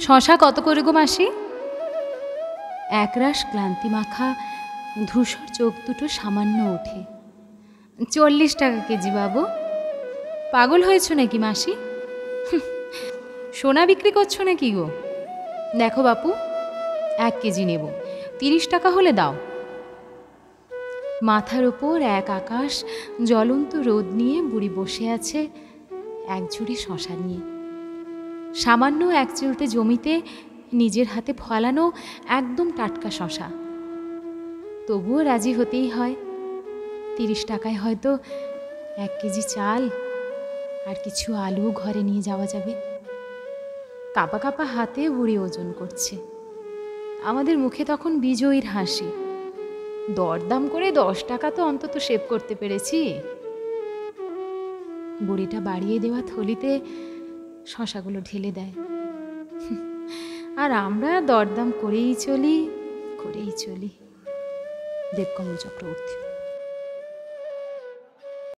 শশা কত করে গো মাসি? একরাশ ক্লান্তি মাখা ধূসর চোখ দুটো সামান্য ওঠে। 40 টাকা কেজি বাবু। পাগল হয়েছ নাকি মাসি? সোনা বিক্রি করছো নাকি গো? দেখো বাপু, 1 কেজি নেব, 30 টাকা হলে দাও। মাথার ওপর এক আকাশ জ্বলন্ত রোদ নিয়ে বুড়ি বসে আছে এক ঝুড়ি শশা নিয়ে। সামান্য এক চিলতে জমিতে নিজের হাতে ফলানো একদম টাটকা শশা। তবুও রাজি হতেই হয়। 30 টাকায় হয়তো 1 কেজি চাল আর কিছু আলু ঘরে নিয়ে যাওয়া যাবে। কাপা কাপা হাতে বুড়ি ওজন করছে। আমাদের মুখে তখন বিজয়ীর হাসি। দরদাম করে 10 টাকা তো অন্তত সেভ করতে পেরেছি। বুড়িটা বাড়িয়ে দেওয়া থলিতে শশাগুলো ঢেলে দেয়। আর আমরা দরদাম করেই চলি। দেবকমল চক্রবর্তী।